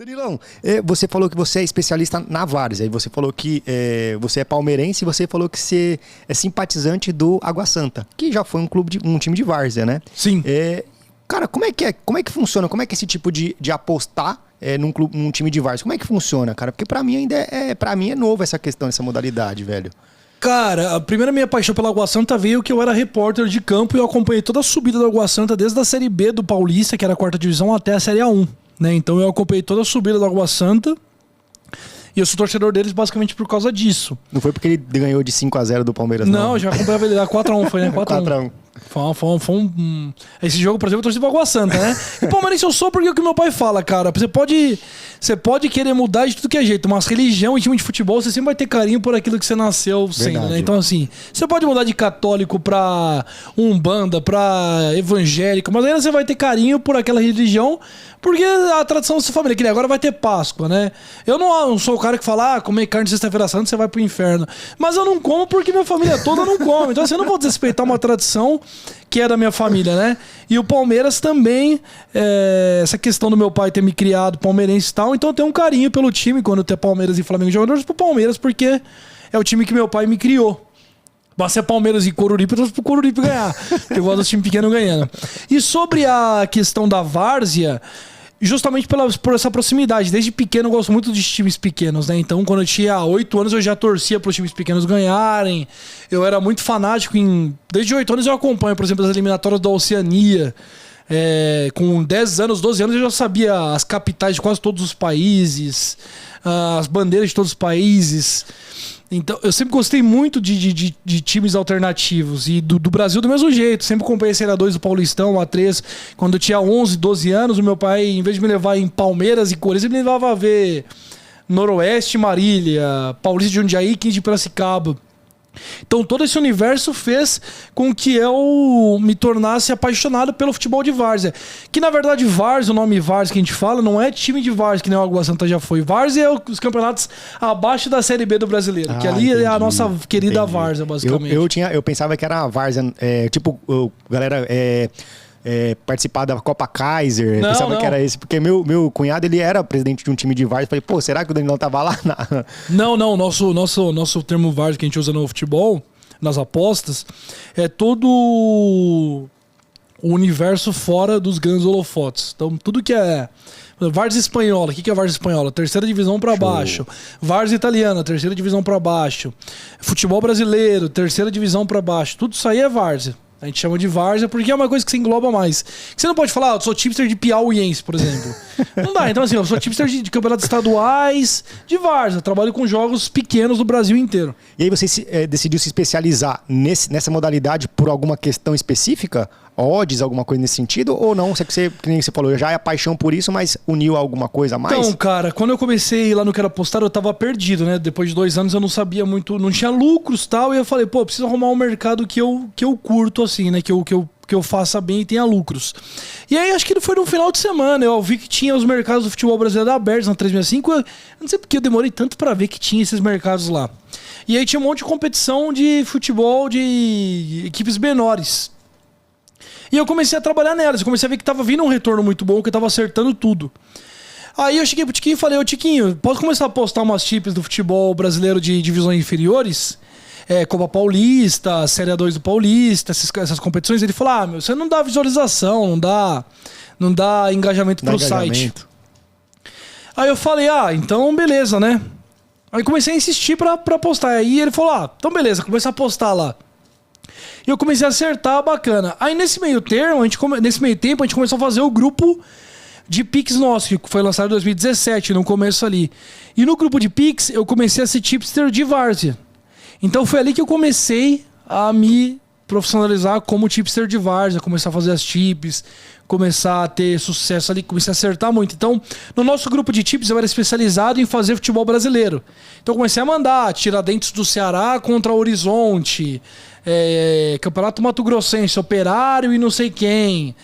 Danilão, você falou que você é especialista na várzea, e você falou que você é palmeirense, e você falou que você é simpatizante do Água Santa, que já foi um time de várzea, né? Sim. Cara, como é que funciona? Como é que esse tipo de apostar num time de várzea, como é que funciona, cara? Porque pra mim ainda é novo essa questão, essa modalidade, velho. Cara, a primeira minha paixão pela Água Santa veio que eu era repórter de campo e eu acompanhei toda a subida da Água Santa, desde a Série B do Paulista, que era a 4ª divisão, até a Série A1. Né? Então eu acompanhei toda a subida da Água Santa e eu sou torcedor deles basicamente por causa disso. Não foi porque ele ganhou de 5-0 do Palmeiras, não? Não, já acompanhava ele, 4-1 foi, né? 4-1. Esse jogo, por exemplo, eu torci pra Água Santa, né? E palmeirense eu sou porque é o que meu pai fala, cara. Você pode querer mudar de tudo que é jeito, mas religião e time de futebol, você sempre vai ter carinho por aquilo que você nasceu sendo, né? Então, assim, você pode mudar de católico pra umbanda, pra evangélico, mas ainda você vai ter carinho por aquela religião, porque a tradição da sua família, que agora vai ter Páscoa, né? Eu não sou o cara que fala, comer carne sexta-feira santa, você vai pro inferno. Mas eu não como porque minha família toda não come. Então, assim, eu não vou desrespeitar uma tradição que é da minha família, né? E o Palmeiras também, essa questão do meu pai ter me criado palmeirense e tal, então eu tenho um carinho pelo time quando tem Palmeiras e Flamengo jogadores pro Palmeiras, porque é o time que meu pai me criou. Basta ser Palmeiras e Coruripe, eu torço pro Coruripe ganhar. Eu gosto dos times pequenos ganhando. E sobre a questão da várzea, justamente por essa proximidade. Desde pequeno eu gosto muito de times pequenos, né? Então, quando eu tinha 8 anos, eu já torcia para os times pequenos ganharem. Eu era muito fanático Desde 8 anos eu acompanho, por exemplo, as eliminatórias da Oceania. Com 10 anos, 12 anos, eu já sabia as capitais de quase todos os países, as bandeiras de todos os países. Então, eu sempre gostei muito de times alternativos. E do Brasil do mesmo jeito. Sempre acompanhei a Série A2 do Paulistão, A3. Quando eu tinha 11, 12 anos, o meu pai, em vez de me levar em Palmeiras e Corinthians, ele me levava a ver Noroeste, Marília, Paulista de Jundiaí, 15 de Piracicaba. Então todo esse universo fez com que eu me tornasse apaixonado pelo futebol de várzea. Que na verdade várzea, o nome várzea que a gente fala, não é time de várzea que nem o Água Santa já foi. Várzea é os campeonatos abaixo da Série B do Brasileiro, que ali é a nossa querida várzea, basicamente. Eu pensava que era a várzea, galera... participar da Copa Kaiser, pensava que era esse, porque meu cunhado, ele era presidente de um time de várzea, falei, pô, será que o Danilão tava lá? Não, nosso termo várzea que a gente usa no futebol, nas apostas, é todo o universo fora dos grandes holofotes. Então, tudo que é várzea espanhola, o que é várzea espanhola? 3ª divisão pra baixo. Várzea italiana, 3ª divisão pra baixo. Futebol brasileiro, 3ª divisão pra baixo. Tudo isso aí é várzea. A gente chama de várzea porque é uma coisa que se engloba mais. Você não pode falar, eu sou tipster de piauiense, por exemplo. Não dá. Então, assim, eu sou tipster de campeonatos estaduais, de várzea. Trabalho com jogos pequenos do Brasil inteiro. E aí você decidiu se especializar nessa modalidade por alguma questão específica? Odds, alguma coisa nesse sentido? Ou não? Que nem você falou, já é paixão por isso, mas uniu alguma coisa a mais? Então, cara, quando eu comecei lá no Quero Apostar, eu tava perdido, né? Depois de 2 anos eu não sabia muito, não tinha lucros e tal. E eu falei, pô, preciso arrumar um mercado que eu curto, assim, né? Que eu faça bem e tenha lucros. E aí, acho que foi no final de semana. Eu vi que tinha os mercados do futebol brasileiro abertos na 365. Eu não sei porque eu demorei tanto pra ver que tinha esses mercados lá. E aí tinha um monte de competição de futebol de equipes menores. E eu comecei a trabalhar nelas. Eu comecei a ver que tava vindo um retorno muito bom, que eu tava acertando tudo. Aí eu cheguei pro Tiquinho e falei, ô Tiquinho, posso começar a postar umas tips do futebol brasileiro de divisões inferiores? Copa Paulista, Série A2 do Paulista, essas competições. Ele falou, você não dá visualização, não dá engajamento pro site. Aí eu falei, então beleza, né? Aí comecei a insistir pra postar. Aí ele falou, então beleza, comecei a postar lá. E eu comecei a acertar, bacana. Aí nesse meio tempo, a gente começou a fazer o grupo de Pix nosso, que foi lançado em 2017, no começo ali. E no grupo de Pix, eu comecei a ser tipster de várzea. Então foi ali que eu comecei a me profissionalizar como tipster de várzea, começar a fazer as tips, começar a ter sucesso ali, comecei a acertar muito. Então, no nosso grupo de tips, eu era especializado em fazer futebol brasileiro. Então, eu comecei a mandar Tiradentes do Ceará contra Horizonte, Campeonato Mato Grossense, Operário e não sei quem.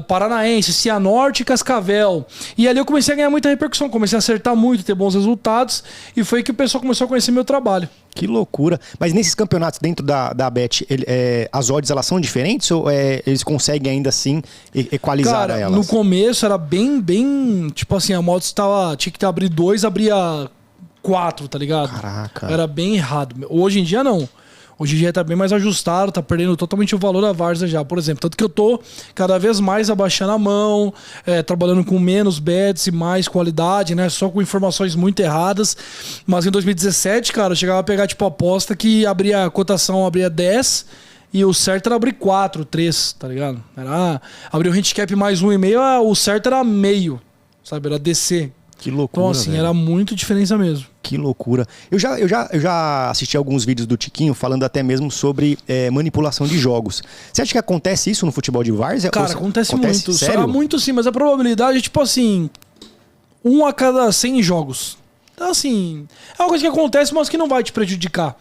Paranaense, Cianorte e Cascavel. E ali eu comecei a ganhar muita repercussão, comecei a acertar muito, ter bons resultados, e foi que o pessoal começou a conhecer meu trabalho. Que loucura. Mas nesses campeonatos dentro da Bet, as odds elas são diferentes ou eles conseguem ainda assim equalizar Cara, elas? No começo era bem, tipo assim, a moto tinha que abrir 2, abria 4, tá ligado? Caraca. Era bem errado. Hoje em dia não. Hoje em dia tá bem mais ajustado, tá perdendo totalmente o valor da várzea já, por exemplo. Tanto que eu tô cada vez mais abaixando a mão, trabalhando com menos bets e mais qualidade, né? Só com informações muito erradas. Mas em 2017, cara, eu chegava a pegar tipo aposta que a cotação abria 10 e o certo era abrir 4, 3, tá ligado? Abrir o handicap mais 1,5, o certo era meio, sabe? Era descer. Que loucura. Então, assim, velho. era muito diferença mesmo. Que loucura. Eu já assisti alguns vídeos do Tiquinho falando até mesmo sobre manipulação de jogos. Você acha que acontece isso no futebol de várzea? Cara, acontece muito. Sério? Muito sim, mas a probabilidade é tipo assim, 1 a cada 100 jogos. Então, assim, é uma coisa que acontece, mas que não vai te prejudicar.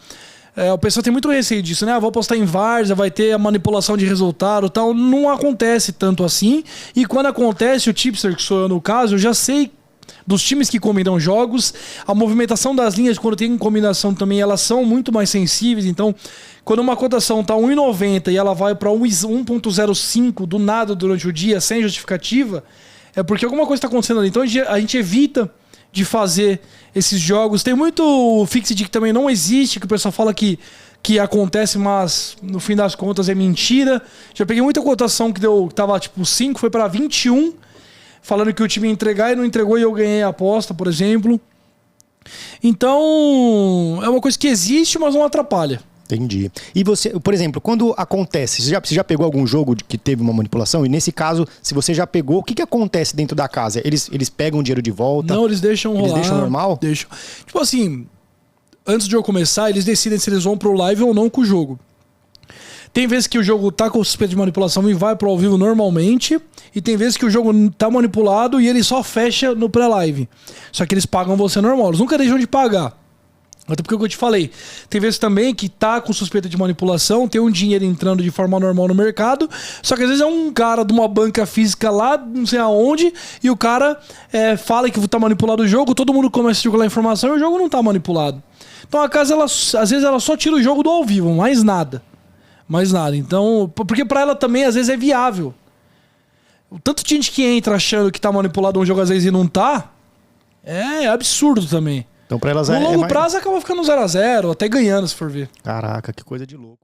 O pessoal tem muito receio disso, né? Vou apostar em várzea, vai ter a manipulação de resultado e tal. Não acontece tanto assim. E quando acontece, o tipster, que sou eu no caso, eu já sei dos times que combinam jogos, a movimentação das linhas, quando tem combinação também, elas são muito mais sensíveis. Então, quando uma cotação tá 1,90 e ela vai para 1,05 do nada durante o dia, sem justificativa, é porque alguma coisa está acontecendo ali. Então, a gente evita de fazer esses jogos. Tem muito fixed que também não existe, que o pessoal fala que acontece, mas no fim das contas é mentira. Já peguei muita cotação que tava tipo 5, foi para 21, falando que o time ia entregar e não entregou e eu ganhei a aposta, por exemplo. Então, é uma coisa que existe, mas não atrapalha. Entendi. E você, por exemplo, quando acontece, você já pegou algum jogo que teve uma manipulação? E nesse caso, se você já pegou, o que acontece dentro da casa? Eles pegam o dinheiro de volta? Não, eles deixam rolar. Eles deixam normal? Deixam. Tipo assim, antes de eu começar, eles decidem se eles vão pro live ou não com o jogo. Tem vezes que o jogo tá com suspeita de manipulação e vai pro ao vivo normalmente. E tem vezes que o jogo tá manipulado e ele só fecha no pré-live. Só que eles pagam você normal. Eles nunca deixam de pagar. Até porque o que eu te falei. Tem vezes também que tá com suspeita de manipulação, tem um dinheiro entrando de forma normal no mercado. Só que às vezes é um cara de uma banca física lá, não sei aonde, e o cara fala que tá manipulado o jogo, todo mundo começa a circular a informação e o jogo não tá manipulado. Então a casa, às vezes ela só tira o jogo do ao vivo, mais nada. Mais nada. Então, porque pra ela também às vezes é viável. O tanto de gente que entra achando que tá manipulado um jogo às vezes e não tá, é absurdo também. Então, pra elas no longo prazo acaba ficando 0-0, até ganhando, se for ver. Caraca, que coisa de louco.